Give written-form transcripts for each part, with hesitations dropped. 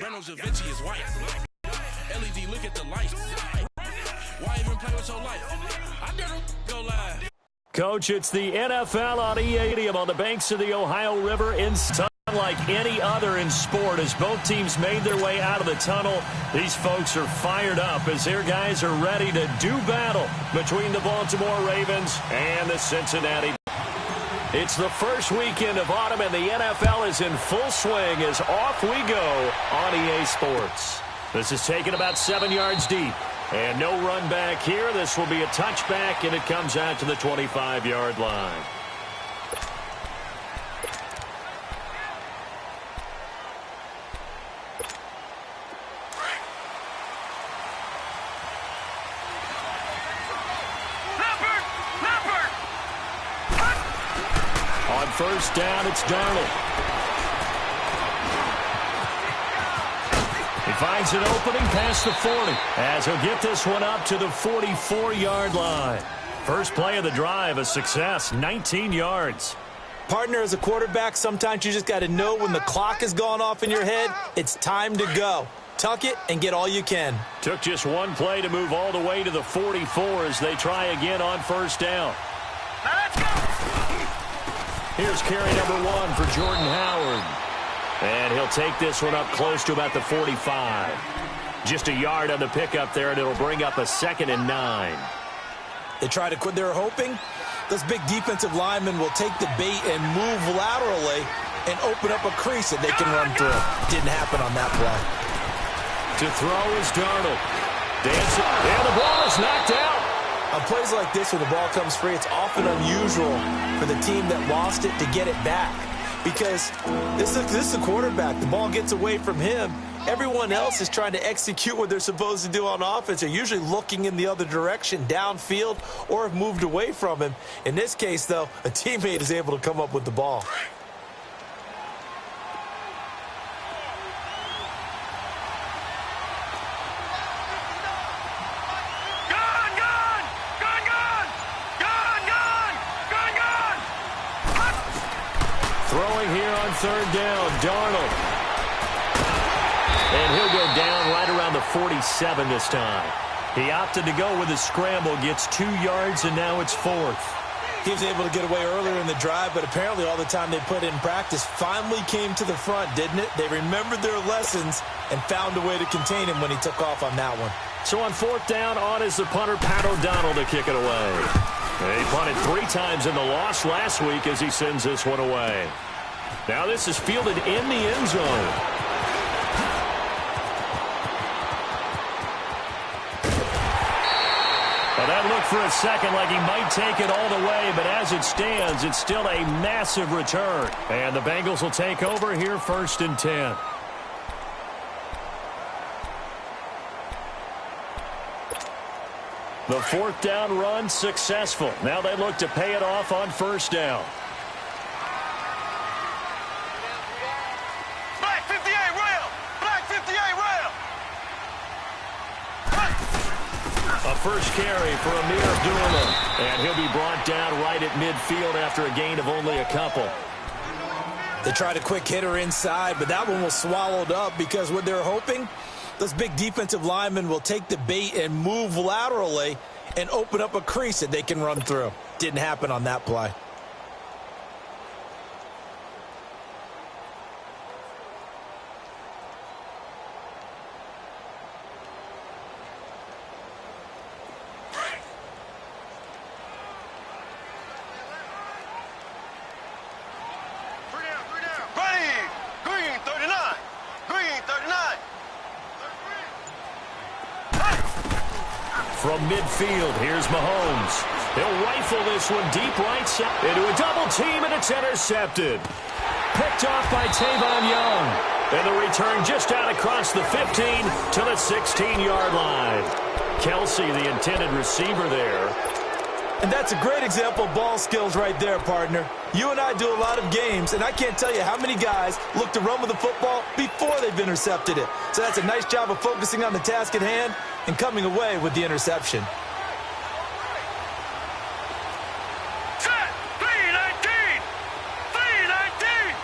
Reynolds Da Vinci is white. LED, look at the lights. Why even play with your life? I dare them go live. Coach, it's the NFL on E80 on the banks of the Ohio River in unlike any other in sport. As both teams made their way out of the tunnel, these folks are fired up as their guys are ready to do battle between the Baltimore Ravens and the Cincinnati. It's the first weekend of autumn, and the NFL is in full swing as off we go on EA Sports. This is taken about 7 yards deep. And no run back here. This will be a touchback, and it comes out to the 25-yard line. On first down, it's Darnold. He finds an opening past the 40 as he'll get this one up to the 44-yard line. First play of the drive, a success, 19 yards. Partner, as a quarterback, sometimes you just got to know when the clock has gone off in your head, it's time to go. Tuck it and get all you can. Took just one play to move all the way to the 44 as they try again on first down. Now let's go! Here's carry number 1 for Jordan Howard. And he'll take this one up close to about the 45. Just a yard on the pickup there, and it'll bring up a 2nd and 9. They try to quit. They're hoping those big defensive linemen will take the bait and move laterally and open up a crease that they can run through. Didn't happen on that play. To throw is Darnold. Dancing, and the ball is knocked out. On plays like this, when the ball comes free, it's often unusual for the team that lost it to get it back. Because this is the quarterback. The ball gets away from him. Everyone else is trying to execute what they're supposed to do on offense. They're usually looking in the other direction, downfield, or have moved away from him. In this case, though, a teammate is able to come up with the ball. Throwing here on third down, Darnold. And he'll go down right around the 47 this time. He opted to go with a scramble, gets 2 yards, and now it's 4th. He was able to get away earlier in the drive, but apparently all the time they put in practice finally came to the front, didn't it? They remembered their lessons and found a way to contain him when he took off on that one. So on 4th down, on is the punter, Pat O'Donnell, to kick it away. He punted 3 times in the loss last week as he sends this one away. Now this is fielded in the end zone. Well, that looked for a second like he might take it all the way, but as it stands, it's still a massive return. And the Bengals will take over here 1st and 10. The 4th down run successful. Now they look to pay it off on first down. Black 58 rail! Black 58 rail! A first carry for Amir Abdullah. And he'll be brought down right at midfield after a gain of only a couple. They tried a quick hitter inside, but that one was swallowed up because what they're hoping, those big defensive linemen will take the bait and move laterally and open up a crease that they can run through. Didn't happen on that play. From midfield, here's Mahomes. He'll rifle this one deep right side into a double team, and it's intercepted. Picked off by Tavon Young. And the return just out across the 15 to the 16-yard line. Kelsey, the intended receiver there. And that's a great example of ball skills right there, partner. You and I do a lot of games, and I can't tell you how many guys look to run with the football before they've intercepted it. So that's a nice job of focusing on the task at hand and coming away with the interception. Set! 319! 319!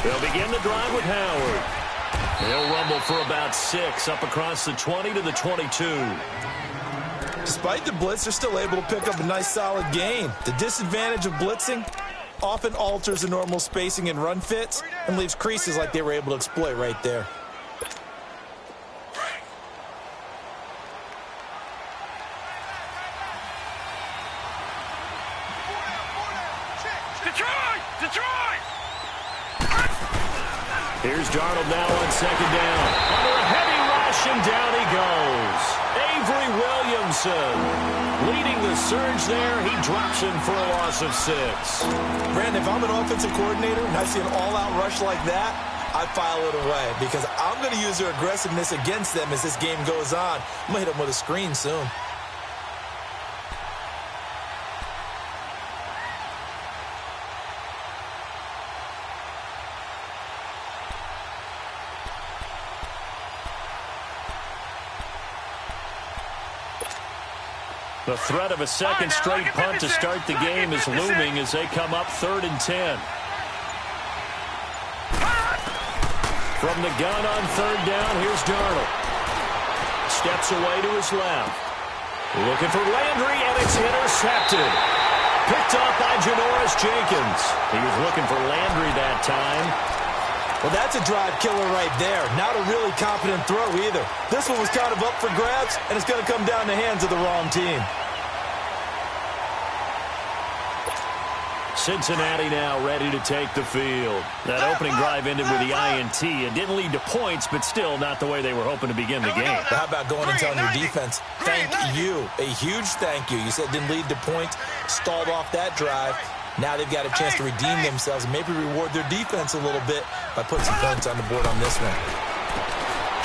They'll They'll begin the drive with Howard. He'll rumble for about 6 up across the 20 to the 22. Despite the blitz, they're still able to pick up a nice solid gain. The disadvantage of blitzing often alters the normal spacing and run fits and leaves creases like they were able to exploit right there. Detroit! Here's Darnold now on 2nd down. Under a heavy rush, and down he goes. Avery Williamson leading the surge there. He drops in for a loss of 6. Brandon, if I'm an offensive coordinator and I see an all-out rush like that, I file it away because I'm going to use their aggressiveness against them as this game goes on. I'm going to hit them with a screen soon. The threat of a second straight punt to start the game is looming as they come up 3rd and 10. From the gun on 3rd down, here's Darnold. Steps away to his left. Looking for Landry, and it's intercepted. Picked off by Janoris Jenkins. He was looking for Landry that time. Well, that's a drive killer right there. Not a really confident throw either. This one was kind of up for grabs, and it's going to come down the hands of the wrong team. Cincinnati now ready to take the field. That opening drive ended with the INT. It didn't lead to points, but still not the way they were hoping to begin the game. But how about going and telling your defense, thank you, a huge thank you. You said it didn't lead to points, stalled off that drive. Now they've got a chance to redeem themselves and maybe reward their defense a little bit by putting some points on the board on this one.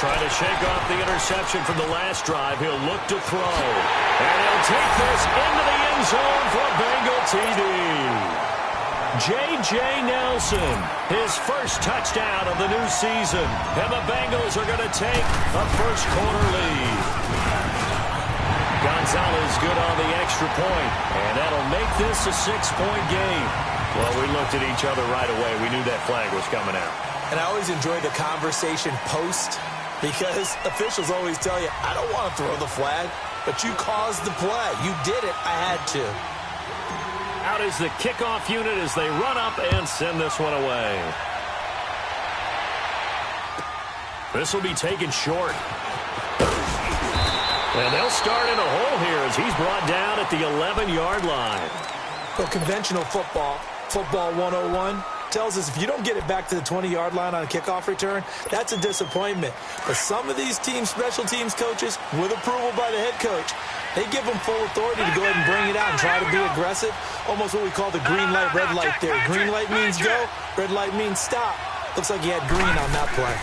Trying to shake off the interception from the last drive. He'll look to throw. And he'll take this into the end zone for a Bengal TD. J.J. Nelson, his first touchdown of the new season. And the Bengals are going to take a first-quarter lead. Gonzalez good on the extra point, and that'll make this a 6-point game. Well, we looked at each other right away. We knew that flag was coming out. And I always enjoy the conversation post because officials always tell you, I don't want to throw the flag, but you caused the play. You did it. I had to. Out is the kickoff unit as they run up and send this one away. This will be taken short. And they'll start in a hole here as he's brought down at the 11-yard line. Well, conventional football 101, tells us if you don't get it back to the 20-yard line on a kickoff return, that's a disappointment. But some of these teams, special teams coaches, with approval by the head coach, they give them full authority to go ahead and bring it out and try to be aggressive. Almost what we call the green light, red light theory. Green light means go, red light means stop. Looks like he had green on that play.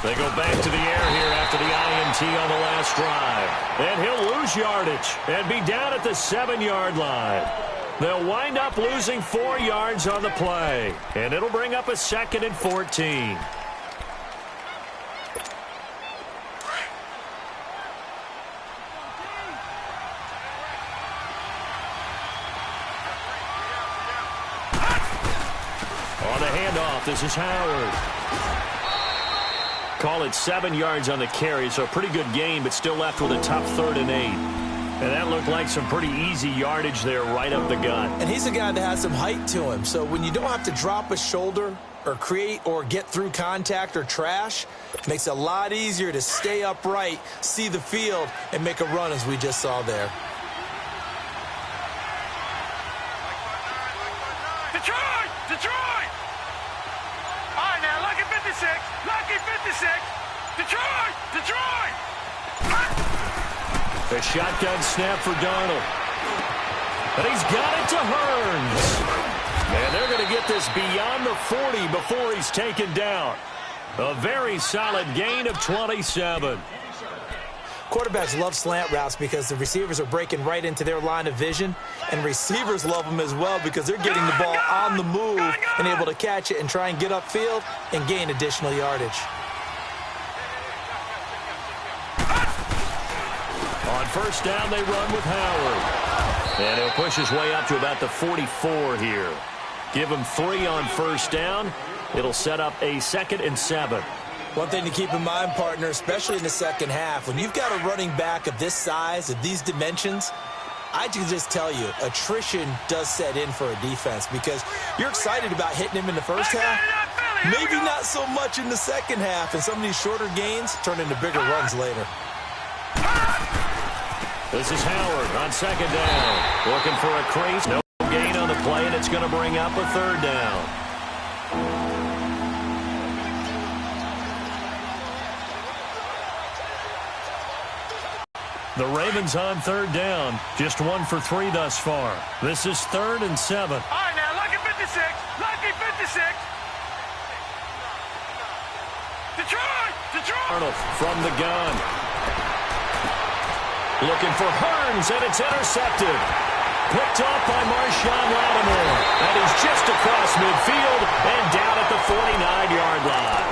They go back to the air here after the INT on the last drive. And he'll lose yardage and be down at the 7-yard line. They'll wind up losing 4 yards on the play. And it'll bring up a 2nd and 14. On the handoff, this is Howard. Call it 7 yards on the carry, so a pretty good gain, but still left with a tough 3rd and 8. And that looked like some pretty easy yardage there right up the gut. And he's a guy that has some height to him, so when you don't have to drop a shoulder or create or get through contact or trash, it makes it a lot easier to stay upright, see the field, and make a run as we just saw there. Detroit! All right, now, lucky 56. Lucky 56. Detroit! A shotgun snap for Darnold. But he's got it to Hearns. And they're going to get this beyond the 40 before he's taken down. A very solid gain of 27. Quarterbacks love slant routes because the receivers are breaking right into their line of vision, and receivers love them as well because they're getting the ball on the move and able to catch it and try and get upfield and gain additional yardage. On first down, they run with Howard. And he'll push his way up to about the 44 here. Give him 3 on first down. It'll set up a 2nd and 7. One thing to keep in mind, partner, especially in the second half, when you've got a running back of this size, of these dimensions, I can just tell you, attrition does set in for a defense because you're excited about hitting him in the first half. Maybe not so much in the second half, and some of these shorter gains turn into bigger runs later. This is Howard on 2nd down. Looking for a crease. No gain on the play, and it's going to bring up a 3rd down. The Ravens on 3rd down. Just 1 for 3 thus far. This is 3rd and 7. All right, now, lucky 56. Lucky 56. Detroit! Arnold from the gun. Looking for Hearns, and it's intercepted. Picked off by Marshawn Lattimore. And he's just across midfield and down at the 49-yard line.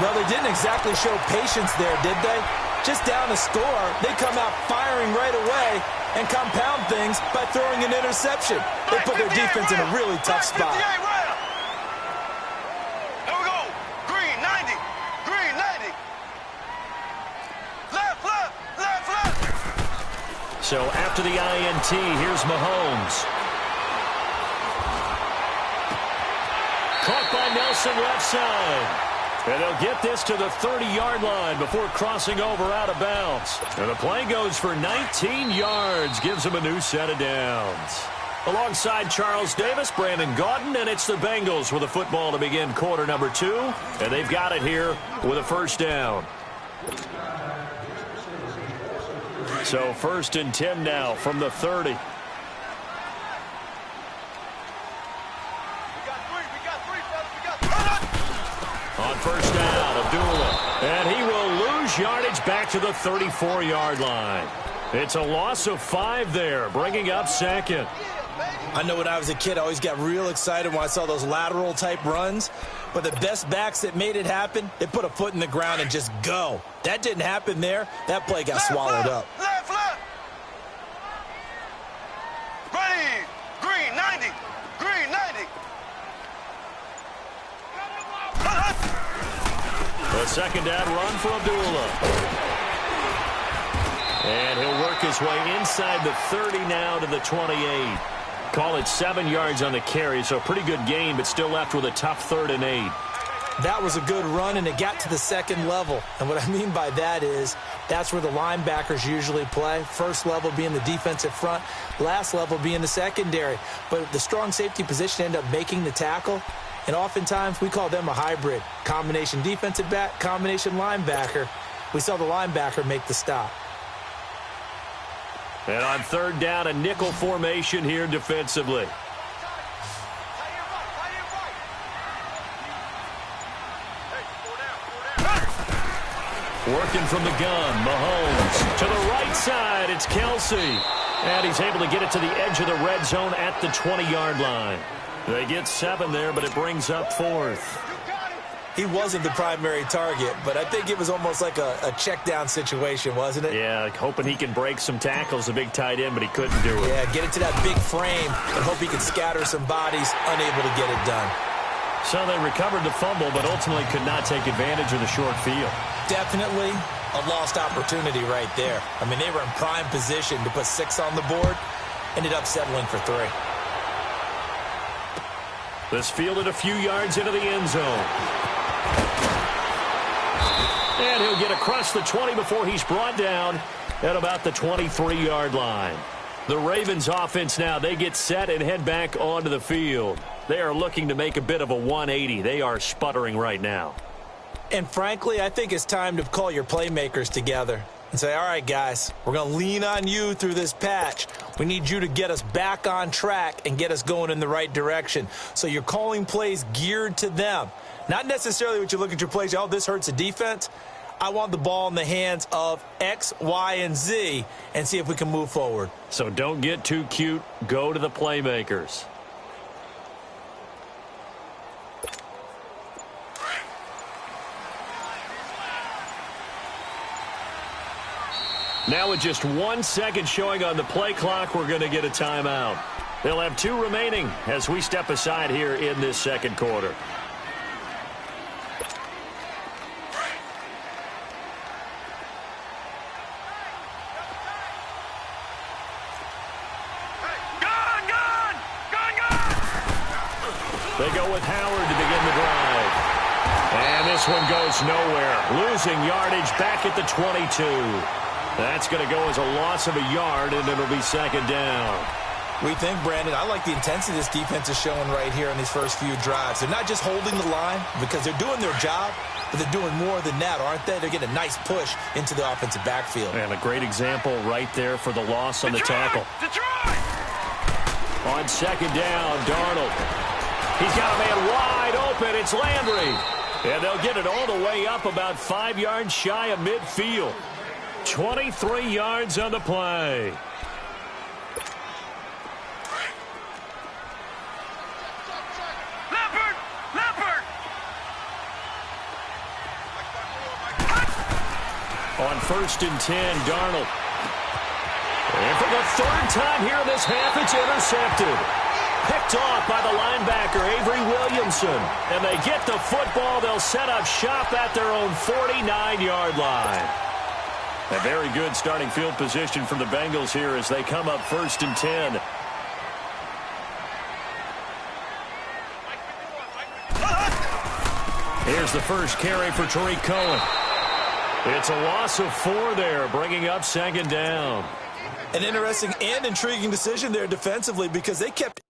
Well, they didn't exactly show patience there, did they? Just down a score, they come out firing right away and compound things by throwing an interception. They put their defense in a really tough spot. Here we go. Green, 90. Green, 90. Left, left, left, left. So after the INT, here's Mahomes. Caught by Nelson left side. And they'll get this to the 30-yard line before crossing over out of bounds. And the play goes for 19 yards, gives them a new set of downs. Alongside Charles Davis, Brandon Gaudin, and it's the Bengals with a football to begin quarter number 2. And they've got it here with a 1st down. So 1st and 10 now from the 30. On 1st down, Abdullah. And he will lose yardage back to the 34-yard line. It's a loss of 5 there, bringing up 2nd. I know when I was a kid, I always got real excited when I saw those lateral-type runs. But the best backs that made it happen, they put a foot in the ground and just go. That didn't happen there. That play got swallowed up. Left, left. Ready. Green, 90. Green, 90. The 2nd down run for Abdullah. And he'll work his way inside the 30 now to the 28. Call it 7 yards on the carry, so a pretty good game, but still left with a tough 3rd and 8. That was a good run, and it got to the 2nd level. And what I mean by that is that's where the linebackers usually play. First level being the defensive front, last level being the secondary. But the strong safety position ended up making the tackle. And oftentimes we call them a hybrid. Combination defensive back, combination linebacker. We saw the linebacker make the stop. And on 3rd down, a nickel formation here defensively. Working from the gun, Mahomes. To the right side, it's Kelsey. And he's able to get it to the edge of the red zone at the 20-yard line. They get 7 there, but it brings up 4th. He wasn't the primary target, but I think it was almost like a check-down situation, wasn't it? Yeah, hoping he can break some tackles, a big tight end, but he couldn't do it. Yeah, get it to that big frame and hope he can scatter some bodies, unable to get it done. So they recovered the fumble, but ultimately could not take advantage of the short field. Definitely A lost opportunity right there. I mean, they were in prime position to put 6 on the board. Ended up settling for 3. This fielded a few yards into the end zone. And he'll get across the 20 before he's brought down at about the 23-yard line. The Ravens offense now, they get set and head back onto the field. They are looking to make a bit of a 180. They are sputtering right now. And frankly, I think it's time to call your playmakers together and say, all right, guys, we're going to lean on you through this patch. We need you to get us back on track and get us going in the right direction. So you're calling plays geared to them. Not necessarily what you look at your plays, oh, this hurts the defense. I want the ball in the hands of X, Y, and Z and see if we can move forward. So don't get too cute. Go to the playmakers. Now with just 1 second showing on the play clock, we're going to get a timeout. They'll have 2 remaining as we step aside here in this second quarter. They go with Howard to begin the drive. And this one goes nowhere. Losing yardage back at the 22. That's going to go as a loss of a yard, and it'll be second down. We think, Brandon, I like the intensity this defense is showing right here in these first few drives. They're not just holding the line because they're doing their job, but they're doing more than that, aren't they? They're getting a nice push into the offensive backfield. And a great example right there for the loss on the tackle. On second down, Darnold. He's got a man wide open. It's Landry. And they'll get it all the way up about 5 yards shy of midfield. 23 yards on the play. On 1st and 10, Darnold. And for the third time here in this half, it's intercepted. Picked off by the linebacker, Avery Williamson. And they get the football. They'll set up shop at their own 49-yard line. A very good starting field position from the Bengals here as they come up 1st and 10. Here's the first carry for Tariq Cohen. It's a loss of 4 there, bringing up second down. An interesting and intriguing decision there defensively because they kept...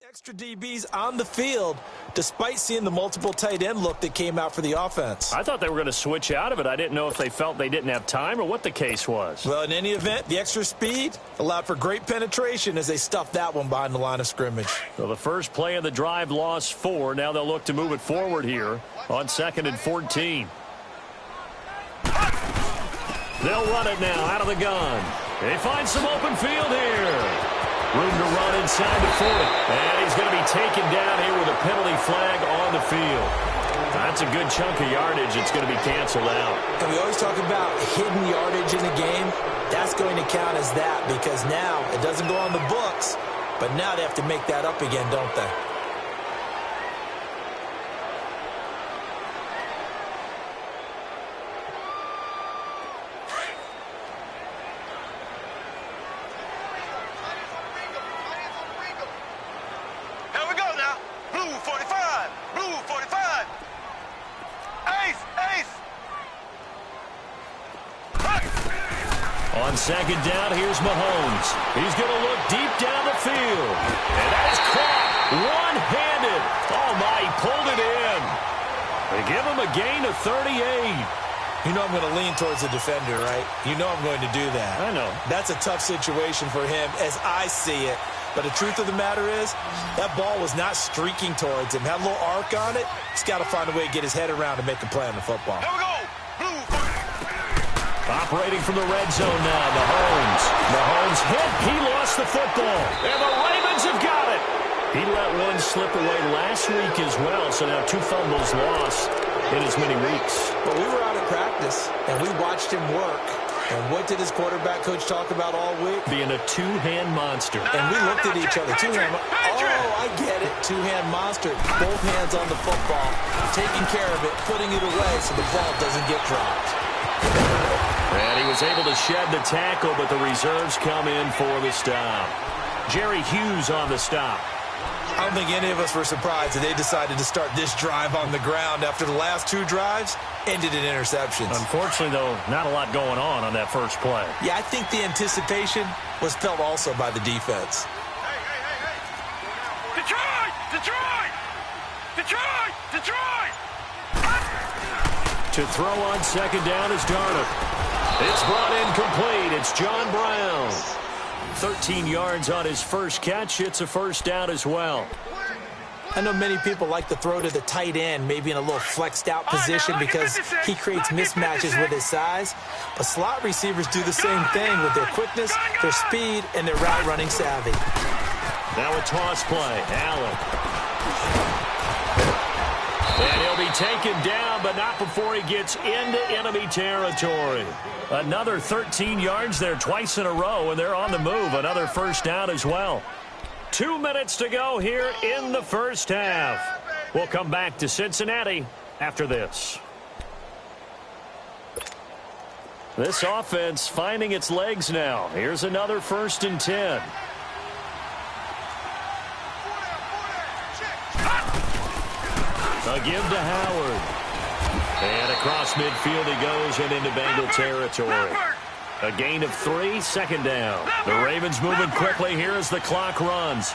Extra DBs on the field, despite seeing the multiple tight end look that came out for the offense. I thought they were going to switch out of it. I didn't know if they felt they didn't have time or what the case was. Well, in any event, the extra speed allowed for great penetration as they stuffed that one behind the line of scrimmage. So the first play of the drive lost 4. Now they'll look to move it forward here on 2nd and 14. They'll run it now out of the gun. They find some open field here. Room to run inside the 40. And he's going to be taken down here with a penalty flag on the field. That's a good chunk of yardage. It's going to be canceled out. And we always talk about hidden yardage in the game. That's going to count as that because now it doesn't go on the books, but now they have to make that up again, don't they? On second down, here's Mahomes. He's going to look deep down the field. And that is caught one-handed. Oh, my, he pulled it in. They give him a gain of 38. You know I'm going to lean towards the defender, right? You know I'm going to do that. I know. That's a tough situation for him as I see it. But the truth of the matter is, that ball was not streaking towards him. Had a little arc on it. He's got to find a way to get his head around and make a play on the football. Here we go. Operating from the red zone now, Mahomes hit. He lost the football. And the Ravens have got it. He let one slip away last week as well, so now 2 fumbles lost in as many weeks. But we were out at practice, and we watched him work. And what did his quarterback coach talk about all week? Being a 2-hand monster. And we looked at each other. Two-hand. Oh, I get it. 2-hand monster. Both hands on the football, taking care of it, putting it away so the ball doesn't get dropped. And he was able to shed the tackle, but the reserves come in for the stop. Jerry Hughes on the stop. I don't think any of us were surprised that they decided to start this drive on the ground after the last 2 drives ended in interceptions. Unfortunately, though, not a lot going on that first play. Yeah, I think the anticipation was felt also by the defense. Detroit! Detroit! Detroit! Detroit! To throw on second down is Darnold. It's brought in complete. It's John Brown. 13 yards on his first catch. It's a first down as well. I know many people like to throw to the tight end, maybe in a little flexed out position because he creates mismatches with his size. But slot receivers do the same thing with their quickness, their speed, and their route running savvy. Now a toss play. Allen. And he'll be taken down, but not before he gets into enemy territory. Another 13 yards there twice in a row, and they're on the move. Another first down as well. 2 minutes to go here in the first half. We'll come back to Cincinnati after this. This offense finding its legs now. Here's another 1st and 10. A give to Howard. And across midfield he goes and into Bengal territory. A gain of 3, 2nd down. The Ravens moving quickly here as the clock runs.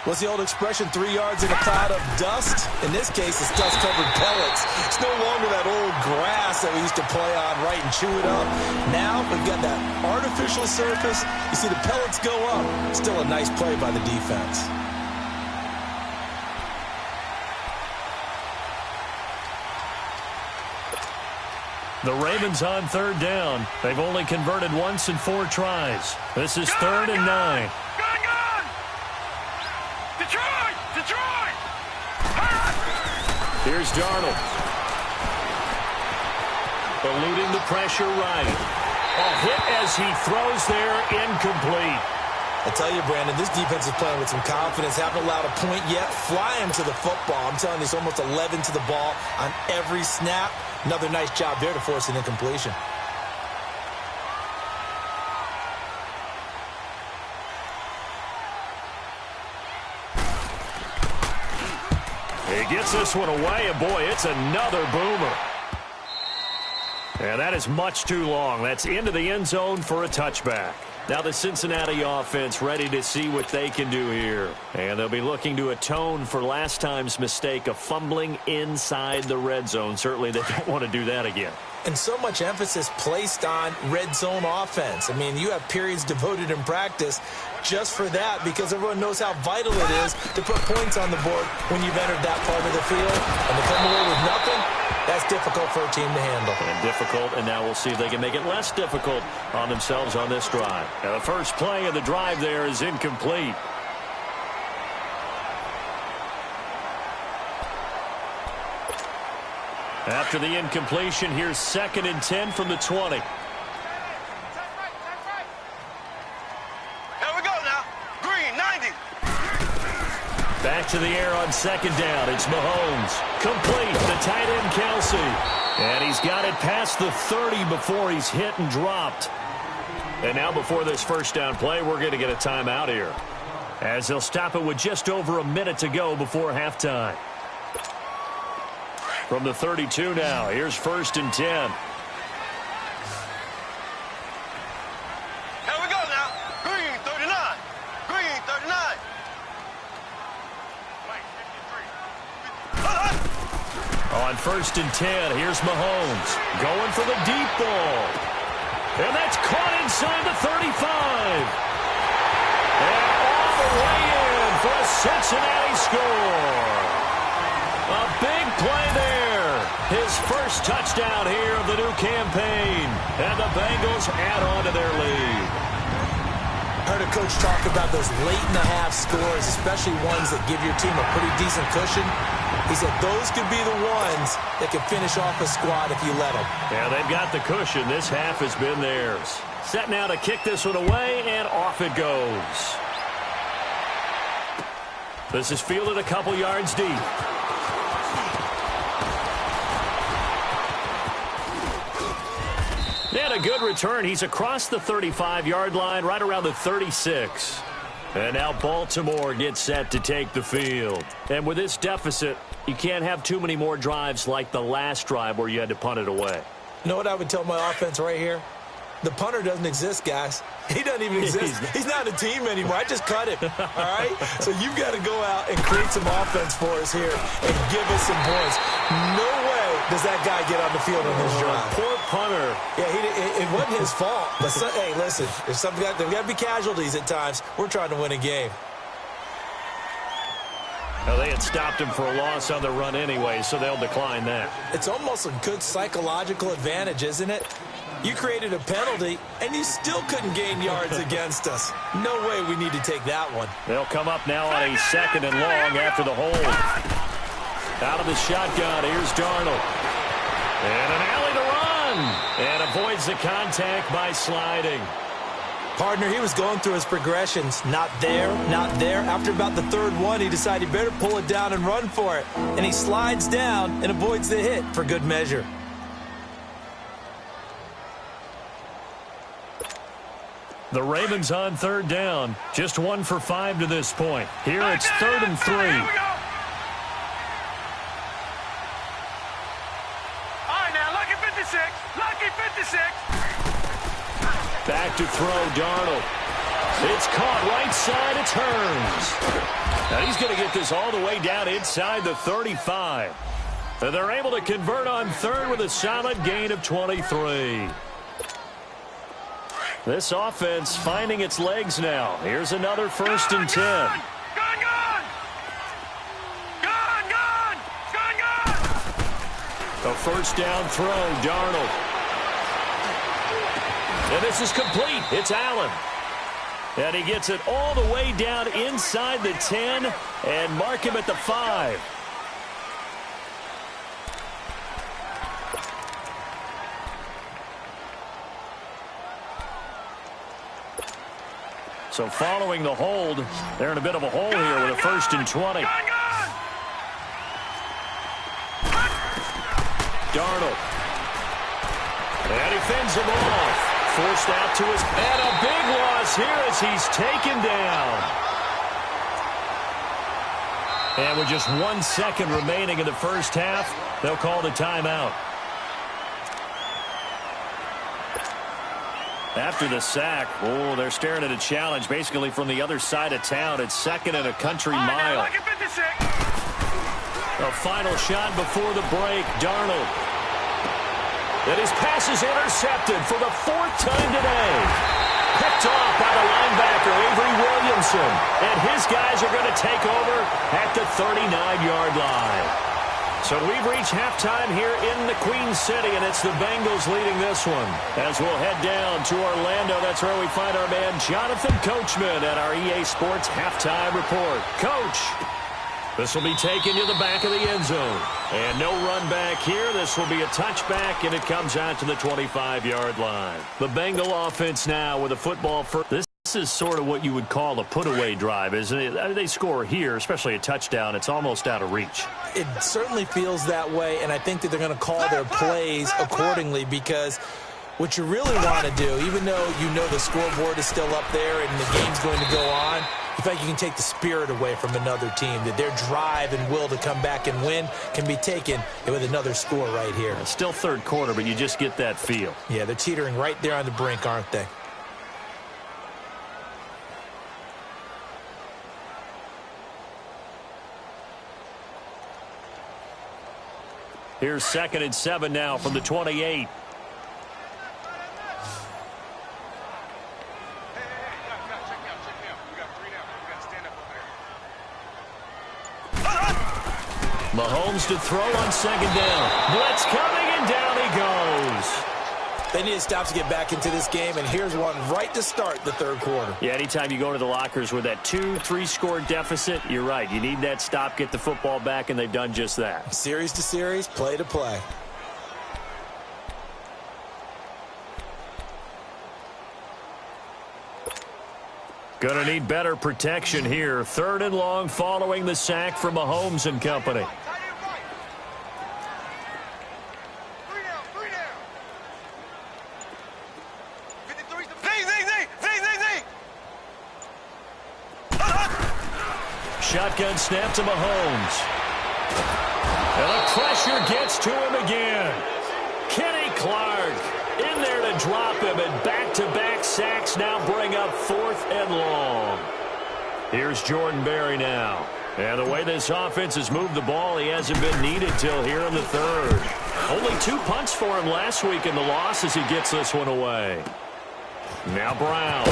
What's the old expression, 3 yards in a cloud of dust? In this case, it's dust-covered pellets. It's no longer that old grass that we used to play on, right, and chew it up. Now we've got that artificial surface. You see the pellets go up. Still a nice play by the defense. The Ravens on 3rd down. They've only converted once in 4 tries. This is 3rd and 9. Gun! Detroit! Here's Darnold. Eluding the pressure right. A hit as he throws there, incomplete. I tell you, Brandon, this defense is playing with some confidence. Haven't allowed a point yet. Fly him to the football. I'm telling you, it's almost 11 to the ball on every snap. Another nice job there to force an incompletion. He gets this one away, and boy, it's another boomer. And that is much too long. That's into the end zone for a touchback. Now the Cincinnati offense ready to see what they can do here. And they'll be looking to atone for last time's mistake of fumbling inside the red zone. Certainly they don't want to do that again. And so much emphasis placed on red zone offense. I mean, you have periods devoted in practice just for that because everyone knows how vital it is to put points on the board when you've entered that part of the field. And to come away with nothing, that's difficult for a team to handle. And difficult, and now we'll see if they can make it less difficult on themselves on this drive. Now the first play of the drive there is incomplete. After the incompletion, here's 2nd and 10 from the 20. Here we go now. Green, 90. Back to the air on 2nd down. It's Mahomes. Complete. The tight end, Kelsey. And he's got it past the 30 before he's hit and dropped. And now before this first down play, we're going to get a timeout here, as they'll stop it with just over a minute to go before halftime. From the 32 now, here's 1st and 10. Here we go now. Green, 39. Green, 39. On 1st and 10, here's Mahomes going for the deep ball. And that's caught inside the 35. And all the way in for a Cincinnati score. A big play there. His first touchdown here of the new campaign. And the Bengals add on to their lead. I heard a coach talk about those late-in-the-half scores, especially ones that give your team a pretty decent cushion. He said those could be the ones that could finish off a squad if you let them. Yeah, they've got the cushion. This half has been theirs. Set now to kick this one away, and off it goes. This is fielded a couple yards deep. And a good return. He's across the 35-yard line, right around the 36. And now Baltimore gets set to take the field. And with this deficit, you can't have too many more drives like the last drive where you had to punt it away. You know what I would tell my offense right here? The punter doesn't exist, guys. He doesn't even exist. He's not a team anymore. I just cut him, all right? So you've got to go out and create some offense for us here and give us some points. No way does that guy get on the field on this drive? Poor punter. Yeah, it wasn't his fault. But hey, listen, there's got to be casualties at times. We're trying to win a game. Well, they had stopped him for a loss on the run anyway, so they'll decline that. It's almost a good psychological advantage, isn't it? You created a penalty, and you still couldn't gain yards against us. No way we need to take that one. They'll come up now on a 2nd and long after the hold. Out of the shotgun, here's Darnold. And an alley to run. And avoids the contact by sliding. Partner, he was going through his progressions. Not there, not there. After about the 3rd one, he decided he better pull it down and run for it. And he slides down and avoids the hit for good measure. The Ravens on 3rd down. Just 1 for 5 to this point. Here it's 3rd and 3. All right, now, lucky 56. Lucky 56. Back to throw, Darnold. It's caught right side. It turns. Now he's going to get this all the way down inside the 35. And they're able to convert on 3rd with a solid gain of 23. This offense finding its legs now. Here's another 1st and 10. Gone! A 1st down throw, Darnold. And this is complete. It's Allen. And he gets it all the way down inside the 10 and mark him at the 5. So following the hold, they're in a bit of a hole here with a 1st and 20. Darnold. And he fends him off. Forced out to his... And a big loss here as he's taken down. And with just 1 second remaining in the 1st half, they'll call the timeout. After the sack, they're staring at a challenge basically from the other side of town. It's 2nd and a country mile. A final shot before the break, Darnold. And his pass is intercepted for the 4th time today. Picked off by the linebacker, Avery Williamson. And his guys are going to take over at the 39-yard line. So we've reached halftime here in the Queen City, and it's the Bengals leading this one. As we'll head down to Orlando, that's where we find our man Jonathan Coachman at our EA Sports Halftime Report. Coach, this will be taken to the back of the end zone. And no run back here. This will be a touchback, and it comes out to the 25-yard line. The Bengal offense now with a football first. This is sort of what you would call a put-away drive, isn't it? They score here, especially a touchdown. It's almost out of reach. It certainly feels that way, and I think that they're going to call their plays accordingly because what you really want to do, even though you know the scoreboard is still up there and the game's going to go on, you feel like you can take the spirit away from another team, that their drive and will to come back and win can be taken with another score right here. It's still 3rd quarter, but you just get that feel. Yeah, they're teetering right there on the brink, aren't they? Here's 2nd and 7 now from the 28. Mahomes to throw on 2nd down. Blitz coming, and down he goes. They need to stop to get back into this game, and here's one right to start the 3rd quarter. Yeah, anytime you go to the lockers with that 2-3 score deficit, you're right. You need that stop, get the football back, and they've done just that. Series to series, play to play. Gonna need better protection here. 3rd and long following the sack from Mahomes and company. Shotgun snap to Mahomes. And the pressure gets to him again. Kenny Clark in there to drop him, and back-to-back sacks now bring up 4th and long. Here's Jordan Berry now. And the way this offense has moved the ball, he hasn't been needed till here in the third. Only 2 punts for him last week in the loss as he gets this one away. Now Brown.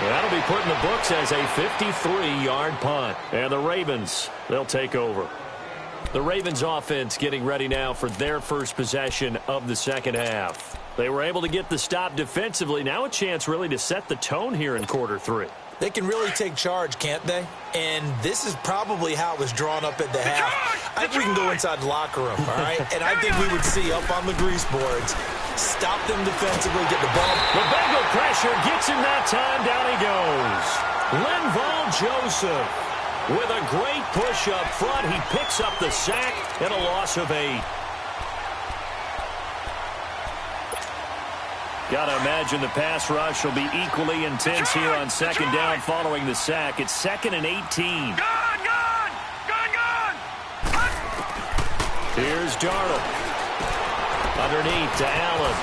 That'll be put in the books as a 53-yard punt. And the Ravens, they'll take over. The Ravens offense getting ready now for their first possession of the second half. They were able to get the stop defensively. Now a chance really to set the tone here in quarter 3. They can really take charge, can't they? And this is probably how it was drawn up at the half. I think we can go inside the locker room, all right? And I think we would see up on the grease boards, stop them defensively, get the ball. The Bengal pressure gets him that time. Down he goes. Linval Joseph with a great push up front. He picks up the sack and a loss of 8. Got to imagine the pass rush will be equally intense here on second down following the sack. It's 2nd and 18. Gone! Here's Darnold. Underneath to Allen.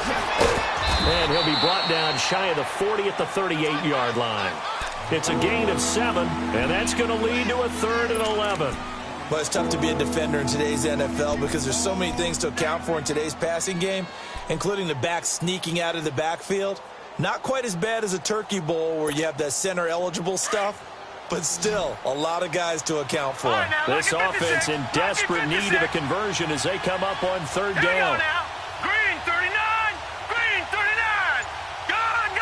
And he'll be brought down shy of the 40 at the 38-yard line. It's a gain of 7, and that's going to lead to a 3rd and 11. Well, it's tough to be a defender in today's NFL because there's so many things to account for in today's passing game, including the back sneaking out of the backfield. Not quite as bad as a turkey bowl where you have that center-eligible stuff, but still a lot of guys to account for. Right, now, This offense in desperate need of a conversion as they come up on 3rd down. Green 39! Green 39! Gone!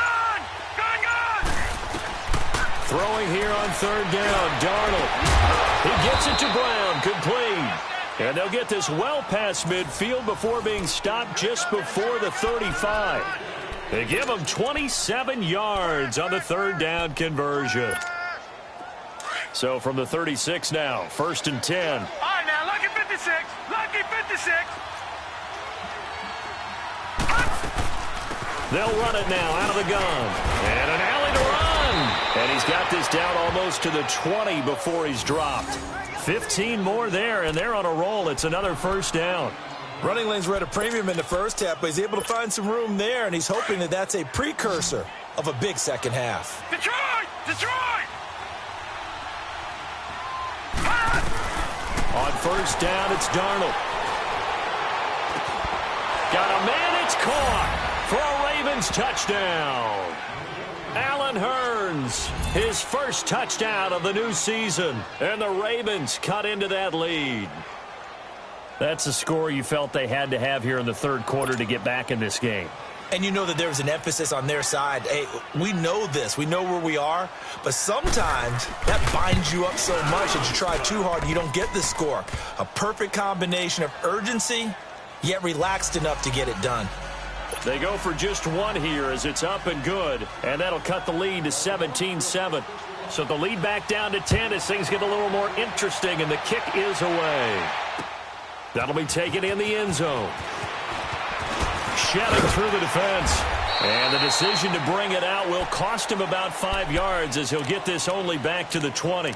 Throwing here on 3rd down, Darnold. He gets it to Brown, complete. And they'll get this well past midfield before being stopped just before the 35. They give him 27 yards on the 3rd down conversion. So from the 36 now, 1st and 10. All right, now, lucky 56. Lucky 56. They'll run it now out of the gun. And an alley to run. And he's got this down almost to the 20 before he's dropped. 15 more there, and they're on a roll. It's another 1st down. Running lanes were at a premium in the first half, but he's able to find some room there, and he's hoping that that's a precursor of a big second half. Detroit! On 1st down, it's Darnold. Got a man, it's caught for a Ravens touchdown. Allen Hurns, his first touchdown of the new season, and the Ravens cut into that lead. That's a score you felt they had to have here in the 3rd quarter to get back in this game. And you know that there was an emphasis on their side. Hey, we know this. We know where we are. But sometimes that binds you up so much that you try too hard and you don't get the score. A perfect combination of urgency, yet relaxed enough to get it done. They go for just 1 here as it's up and good. And that'll cut the lead to 17-7. So the lead back down to 10 as things get a little more interesting, and the kick is away. That'll be taken in the end zone. Shedding through the defense. And the decision to bring it out will cost him about 5 yards as he'll get this only back to the 20.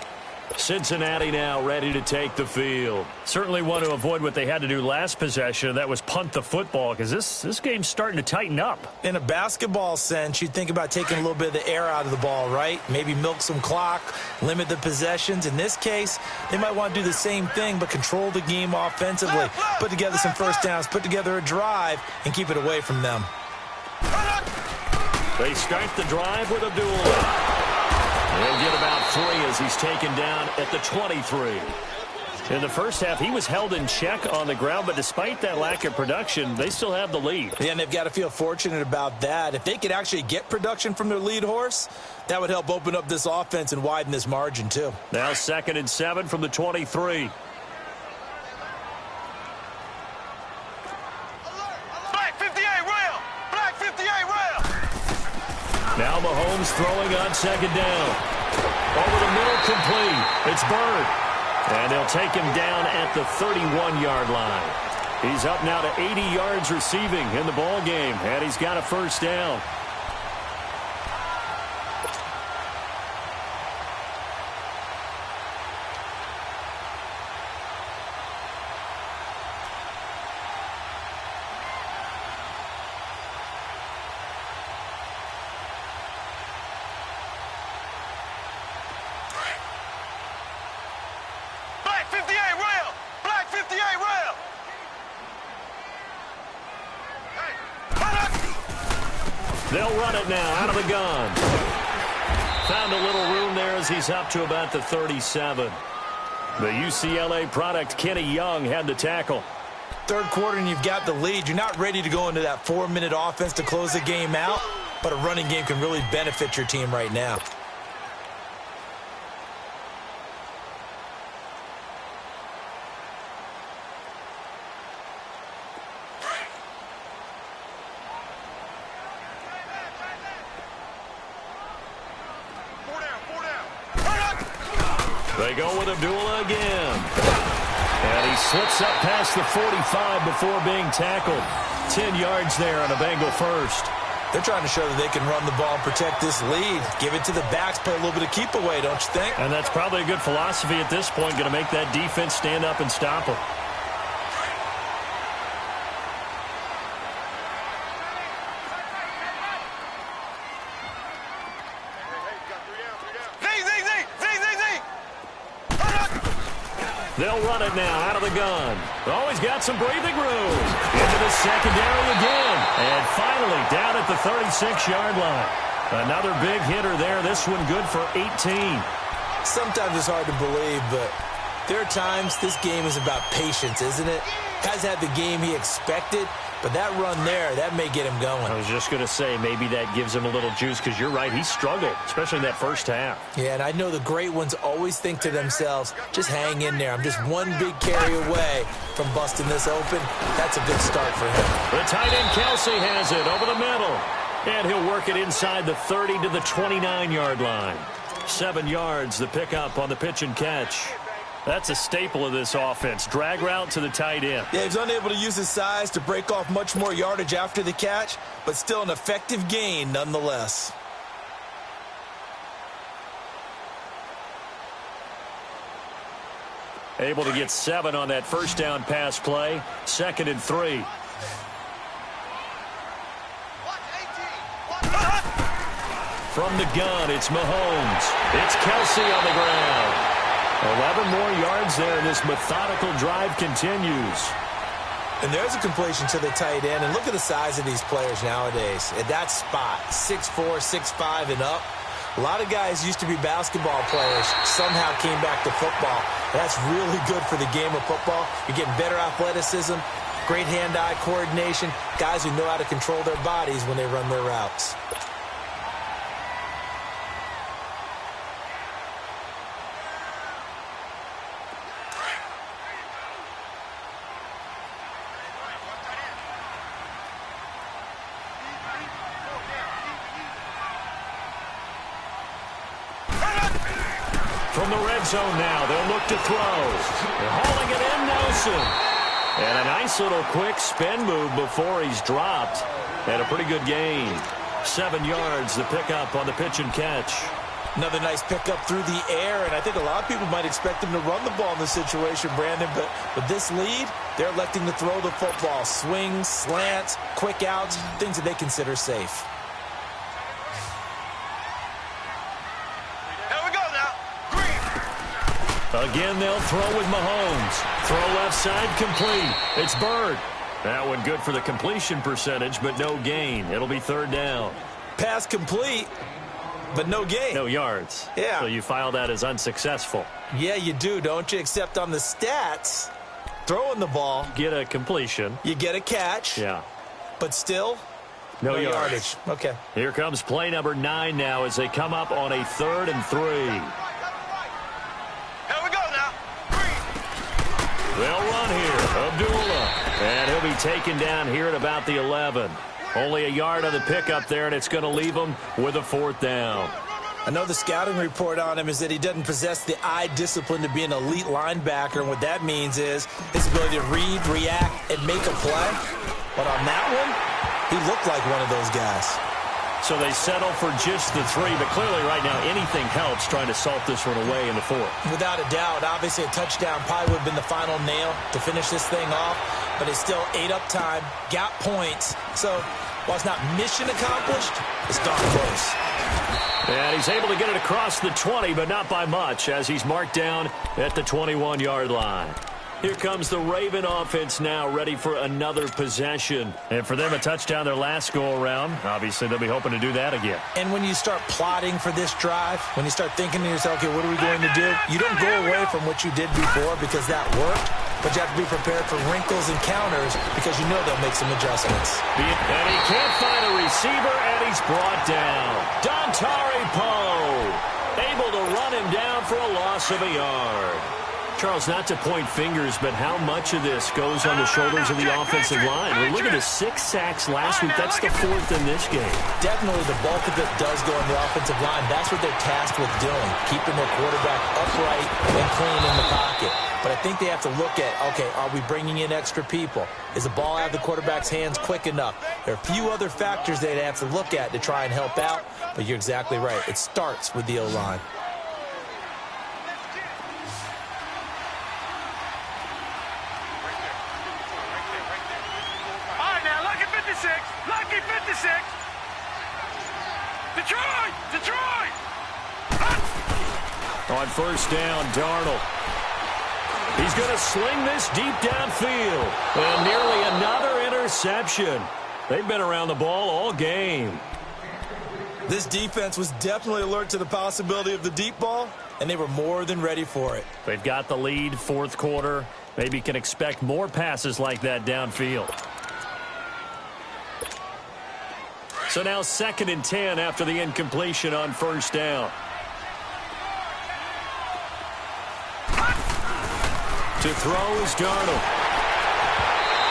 Cincinnati now ready to take the field. Certainly want to avoid what they had to do last possession. That was punt the football because this game's starting to tighten up. In a basketball sense, you'd think about taking a little bit of the air out of the ball, right? Maybe milk some clock, limit the possessions. In this case, they might want to do the same thing but control the game offensively. Put together some first downs, put together a drive, and keep it away from them. They start the drive with Abdullah. He'll get about 3 as he's taken down at the 23. In the first half, he was held in check on the ground, but despite that lack of production, they still have the lead. Yeah, and they've got to feel fortunate about that. If they could actually get production from their lead horse, that would help open up this offense and widen this margin, too. Now 2nd and 7 from the 23. Black 58 rail! Black 58 rail! Now Mahomes throwing on 2nd down. Over the middle, complete. It's Bird. And they'll take him down at the 31-yard line. He's up now to 80 yards receiving in the ball game, and he's got a first down. They'll run it now out of the gun. Found a little room there as he's up to about the 37. The UCLA product, Kenny Young, had the tackle. Third quarter and you've got the lead. You're not ready to go into that 4-minute offense to close the game out, but a running game can really benefit your team right now. They go with Abdullah again. And he slips up past the 45 before being tackled. 10 yards there on a Bengal first. They're trying to show that they can run the ball and protect this lead. Give it to the backs, play a little bit of keep away, don't you think? And that's probably a good philosophy at this point, going to make that defense stand up and stop them. They'll run it now out of the gun. Oh, he's got some breathing room. Into the secondary again. And finally down at the 36-yard line. Another big hitter there. This one good for 18. Sometimes it's hard to believe, but there are times this game is about patience, isn't it? Has had the game he expected, but that run there, that may get him going. I was just going to say, maybe that gives him a little juice, because you're right, he struggled, especially in that first half. Yeah, and I know the great ones always think to themselves, just hang in there. I'm just one big carry away from busting this open. That's a good start for him. The tight end, Kelsey, has it over the middle. And he'll work it inside the 30 to the 29-yard line. 7 yards, the pickup on the pitch and catch. That's a staple of this offense. Drag route to the tight end. Yeah, he's unable to use his size to break off much more yardage after the catch, but still an effective gain nonetheless. Able to get 7 on that first down pass play. 2nd and 3. From the gun, it's Mahomes. It's Kelsey on the ground. 11 more yards there, and this methodical drive continues. And there's a completion to the tight end. And look at the size of these players nowadays. At that spot, 6'4", 6'5", and up. A lot of guys used to be basketball players, somehow came back to football. That's really good for the game of football. You're getting better athleticism, great hand-eye coordination, guys who know how to control their bodies when they run their routes. From the red zone now, they'll look to throw. They're hauling it in, Nelson. And a nice little quick spin move before he's dropped. And a pretty good gain. 7 yards, the pickup on the pitch and catch. Another nice pickup through the air, and I think a lot of people might expect him to run the ball in this situation, Brandon, but with this lead, they're electing to throw the football. Swings, slants, quick outs, things that they consider safe. Again, they'll throw with Mahomes. Throw left side, complete. It's Bird. That one good for the completion percentage, but no gain. It'll be 3rd down. Pass complete, but no gain. No yards. Yeah. So you file that as unsuccessful. Yeah, you do, don't you? Except on the stats, throwing the ball. Get a completion. You get a catch. Yeah. But still, no yardage. Okay. Here comes play number 9 now as they come up on a 3rd and 3. They'll run here. Abdullah. And he'll be taken down here at about the 11. Only a yard on the pickup there, and it's going to leave him with a 4th down. I know the scouting report on him is that he doesn't possess the eye discipline to be an elite linebacker, and what that means is his ability to read, react, and make a play. But on that one, he looked like one of those guys. So they settle for just the 3, but clearly right now anything helps trying to salt this one away in the 4th. Without a doubt, obviously a touchdown probably would have been the final nail to finish this thing off, but it's still ate up time, got points. So while it's not mission accomplished, it's darn close. And he's able to get it across the 20, but not by much as he's marked down at the 21-yard line. Here comes the Raven offense now, ready for another possession. And for them, a touchdown their last go-around. Obviously, they'll be hoping to do that again. And when you start plotting for this drive, when you start thinking to yourself, okay, what are we going to do? You don't go away from what you did before because that worked, but you have to be prepared for wrinkles and counters because you know they'll make some adjustments. And he can't find a receiver, and he's brought down. Dontari Poe able to run him down for a loss of a yard. Charles, not to point fingers, but how much of this goes on the shoulders of the offensive line? Well, look at the 6 sacks last week. That's the 4th in this game. Definitely the bulk of it does go on the offensive line. That's what they're tasked with doing, keeping their quarterback upright and clean in the pocket. But I think they have to look at, okay, are we bringing in extra people? Is the ball out of the quarterback's hands quick enough? There are a few other factors they'd have to look at to try and help out, but you're exactly right. It starts with the O-line. Lucky 56. Detroit. On first down, Darnold. He's going to sling this deep downfield. And nearly another interception. They've been around the ball all game. This defense was definitely alert to the possibility of the deep ball, and they were more than ready for it. They've got the lead, 4th quarter. Maybe can expect more passes like that downfield. So now 2nd and 10 after the incompletion on first down. To throw is Darnold.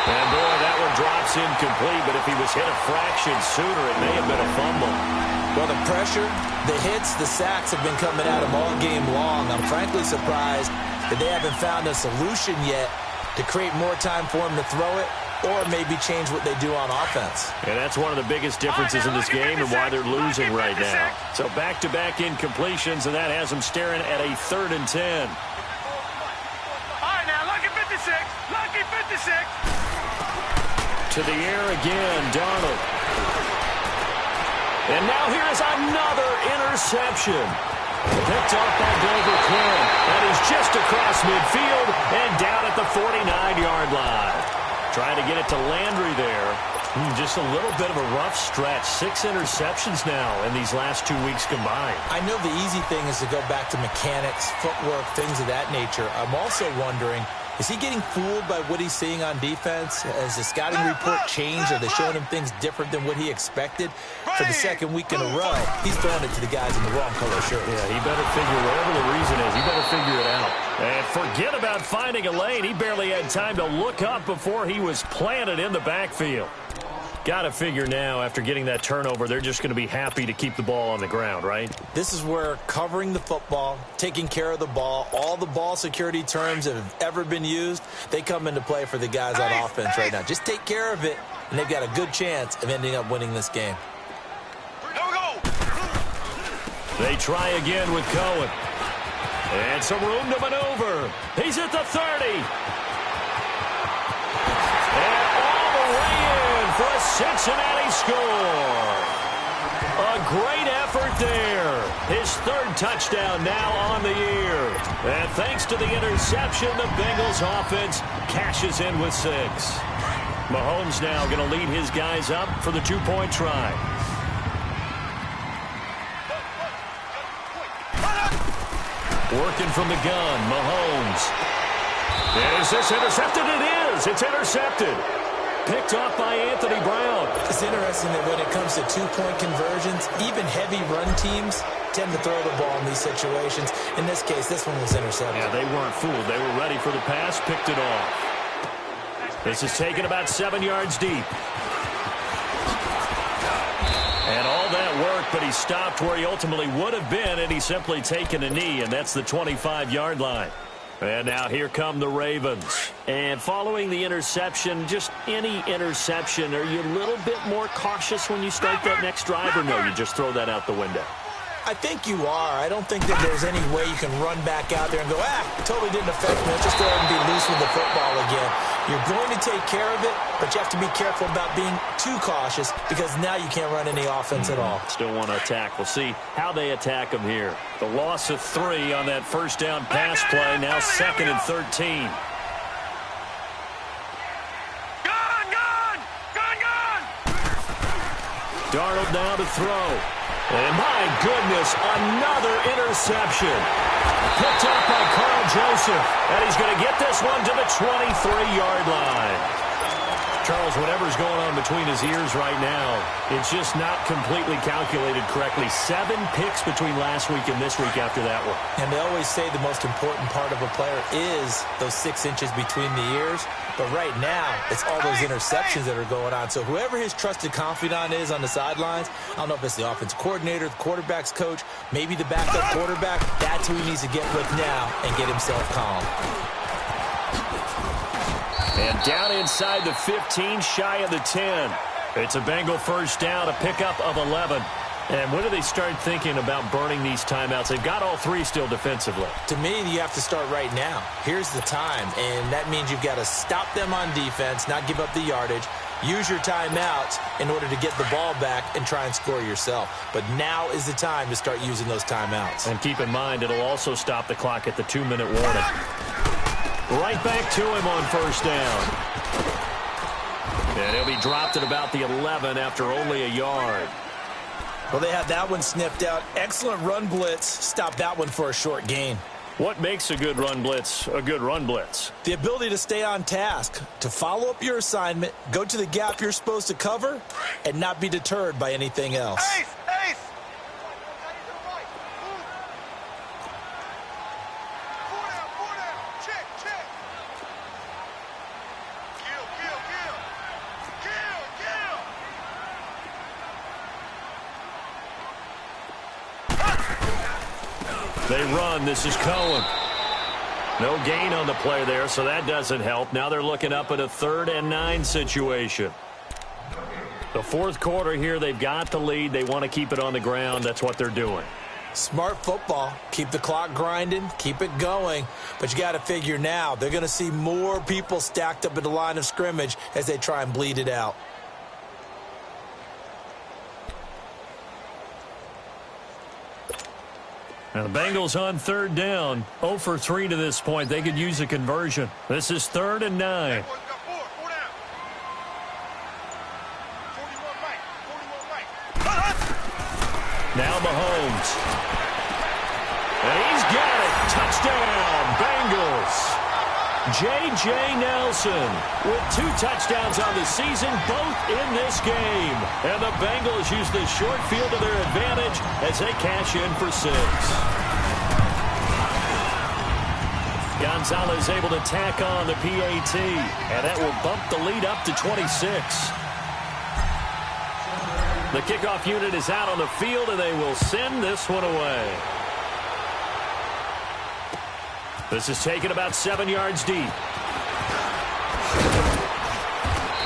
And boy, that one drops incomplete, but if he was hit a fraction sooner, it may have been a fumble. Well, the pressure, the hits, the sacks have been coming at him all game long. I'm frankly surprised that they haven't found a solution yet to create more time for him to throw it, or maybe change what they do on offense. And that's one of the biggest differences in this game and why they're losing right now. So back-to-back incompletions, and that has them staring at a 3rd and 10. All right, now, lucky 56. To the air again, Darnold. And now here's another interception. Picked off by Dover Quinn. That is just across midfield and down at the 49-yard line. Trying to get it to Landry there. Just a little bit of a rough stretch. 6 interceptions now in these last 2 weeks combined. I know the easy thing is to go back to mechanics, footwork, things of that nature. I'm also wondering, is he getting fooled by what he's seeing on defense? Has the scouting report changed? Are they showing him things different than what he expected? For the 2nd week in a row, he's throwing it to the guys in the wrong color shirt. Yeah, he better figure, whatever the reason is, he better figure it out. And forget about finding a lane. He barely had time to look up before he was planted in the backfield. Got to figure now, after getting that turnover, they're just going to be happy to keep the ball on the ground, right? This is where covering the football, taking care of the ball, all the ball security terms that have ever been used, they come into play for the guys on offense right now. Just take care of it, and they've got a good chance of ending up winning this game. They try again with Cohen. And some room to maneuver. He's at the 30. And all the way in for a Cincinnati score. A great effort there. His 3rd touchdown now on the year. And thanks to the interception, the Bengals offense cashes in with 6. Mahomes now going to lead his guys up for the 2-point try. Working from the gun, Mahomes. Is this intercepted? It is. It's intercepted. Picked off by Anthony Brown. It's interesting that when it comes to 2-point conversions, even heavy run teams tend to throw the ball in these situations. In this case, this one was intercepted. Yeah, they weren't fooled. They were ready for the pass, picked it off. This is taken about 7 yards deep. And all that work, but he stopped where he ultimately would have been, and he's simply taken a knee, and that's the 25-yard line. And now here come the Ravens. And following the interception, just any interception, are you a little bit more cautious when you start that next drive, or no, you just throw that out the window? I think you are. I don't think that there's any way you can run back out there and go, it totally didn't affect me. Let's just go ahead and be loose with the football again. You're going to take care of it, but you have to be careful about being too cautious because now you can't run any offense at all. Still want to attack. We'll see how they attack them here. The loss of 3 on that first down pass play, now 2nd and 13. Darnold now to throw. And my goodness, another interception. Picked up by Carl Joseph. And he's going to get this one to the 23-yard line. Charles, whatever's going on between his ears right now, it's just not completely calculated correctly. 7 picks between last week and this week after that one. And they always say the most important part of a player is those 6 inches between the ears. But right now, it's all those interceptions that are going on. So whoever his trusted confidant is on the sidelines, I don't know if it's the offensive coordinator, the quarterback's coach, maybe the backup quarterback, that's who he needs to get with now and get himself calm. And down inside the 15, shy of the 10. It's a Bengal first down, a pickup of 11. And when do they start thinking about burning these timeouts? They've got all 3 still defensively. To me, you have to start right now. Here's the time, and that means you've got to stop them on defense, not give up the yardage, use your timeouts in order to get the ball back and try and score yourself. But now is the time to start using those timeouts. And keep in mind, it'll also stop the clock at the 2-minute warning. Right back to him on first down. And he'll be dropped at about the 11 after only a yard. Well, they had that one sniffed out. Excellent run blitz. Stop that one for a short gain. What makes a good run blitz a good run blitz? The ability to stay on task, to follow up your assignment, go to the gap you're supposed to cover, and not be deterred by anything else. Ace! Ace! Four down. Check. Kill. They run. This is Cohen. No gain on the play there, so that doesn't help. Now they're looking up at a 3rd and 9 situation. The 4th quarter here, they've got the lead. They want to keep it on the ground. That's what they're doing. Smart football. Keep the clock grinding. Keep it going. But you got to figure now, they're going to see more people stacked up at the line of scrimmage as they try and bleed it out. Now the Bengals on 3rd down. 0 for 3 to this point. They could use a conversion. This is 3rd and 9. Four down. 41 right. Now Mahomes. And he's got it. Touchdown, Bengals. J.J. Nelson with 2 touchdowns on the season, both in this game. And the Bengals use the short field to their advantage as they cash in for 6. Gonzalez able to tack on the PAT, and that will bump the lead up to 26. The kickoff unit is out on the field, and they will send this one away. This is taken about 7 yards deep.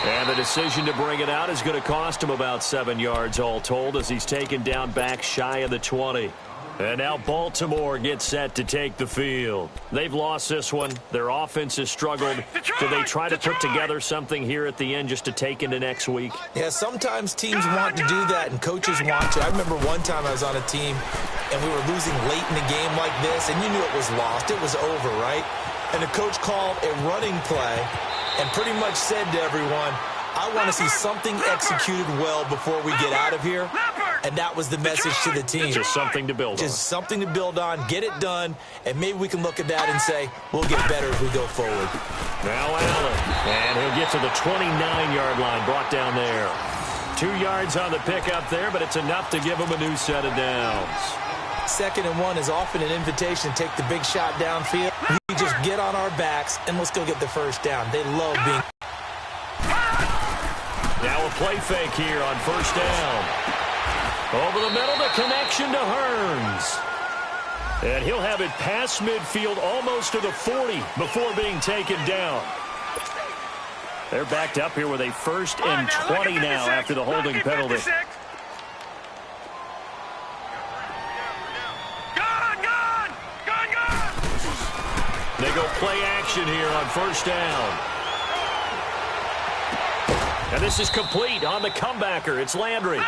And the decision to bring it out is going to cost him about 7 yards all told as he's taken down back shy of the 20. And now Baltimore gets set to take the field. They've lost this one. Their offense has struggled. Do they try to put together something here at the end just to take into next week? Yeah, sometimes teams want to do that and coaches want to. I remember one time I was on a team and we were losing late in the game like this, and you knew it was lost. It was over, right? And the coach called a running play and pretty much said to everyone, I want to see something executed well before we get out of here. And that was the message to the team. Just something to build on. Just something to build on, get it done, and maybe we can look at that and say, we'll get better as we go forward. Now Allen, and he'll get to the 29-yard line, brought down there. 2 yards on the pickup there, but it's enough to give him a new set of downs. 2nd and 1 is often an invitation to take the big shot downfield. We just get on our backs, and let's go get the first down. They love being... Now a play fake here on first down. Over the middle, the connection to Hearns. And he'll have it past midfield almost to the 40 before being taken down. They're backed up here with a 1st and 20 now after the holding penalty. They go play action here on first down. And this is complete on the comebacker. It's Landry.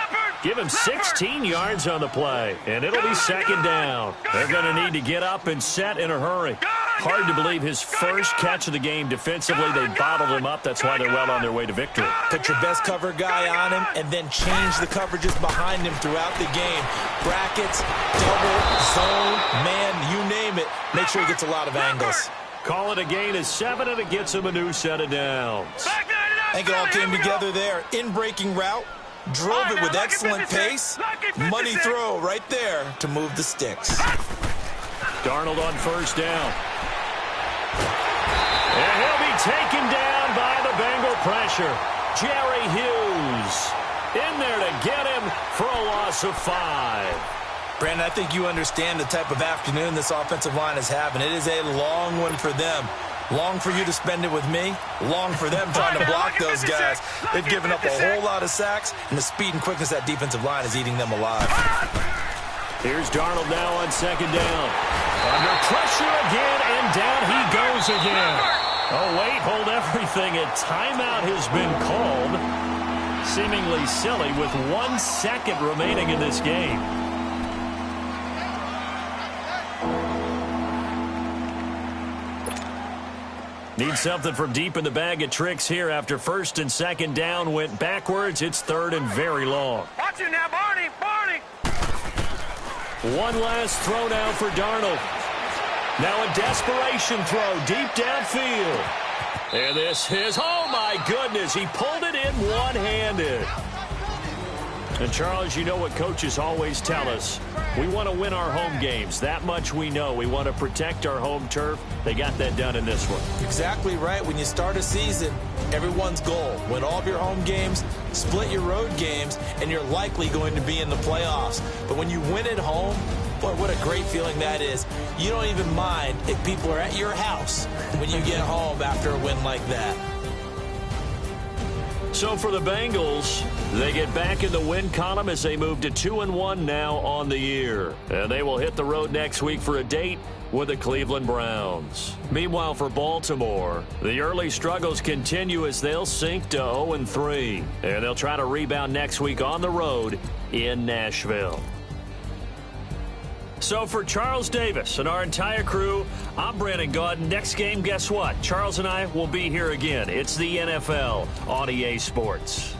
Give him 16 yards on the play, and it'll be 2nd down. They're going to need to get up and set in a hurry. Hard to believe his first catch of the game defensively. They bottled him up. That's why they're well on their way to victory. Put your best cover guy on him and then change the coverages behind him throughout the game. Brackets, double, zone, man, you name it. Make sure he gets a lot of angles. Call it a gain of 7, and it gets him a new set of downs. I think it all came together there. In-breaking route, drove it with excellent pace. Money throw right there to move the sticks. Darnold on first down. And he'll be taken down by the Bengal pressure. Jerry Hughes in there to get him for a loss of 5. Brandon, I think you understand the type of afternoon this offensive line is having. It is a long one for them. Long for you to spend it with me. Long for them trying to block those guys. They've given up a whole lot of sacks, and the speed and quickness of that defensive line is eating them alive. Here's Darnold now on second down. Under pressure again, and down he goes again. Oh, wait, hold everything. A timeout has been called. Seemingly silly with 1 second remaining in this game. Need something from deep in the bag of tricks here after first and second down went backwards. It's third and very long. Watch it now, Barney. Barney. One last throw now for Darnold. Now a desperation throw deep downfield. And this is, oh my goodness, he pulled it in one-handed. And Charles, you know what coaches always tell us. We want to win our home games. That much we know. We want to protect our home turf. They got that done in this one. Exactly right. When you start a season, everyone's goal, win all of your home games, split your road games, and you're likely going to be in the playoffs. But when you win at home, boy, what a great feeling that is. You don't even mind if people are at your house when you get home after a win like that. So for the Bengals, they get back in the win column as they move to 2-1 now on the year. And they will hit the road next week for a date with the Cleveland Browns. Meanwhile, for Baltimore, the early struggles continue as they'll sink to 0-3. And they'll try to rebound next week on the road in Nashville. So for Charles Davis and our entire crew, I'm Brandon Gaudin. Next game, guess what? Charles and I will be here again. It's the NFL on EA Sports.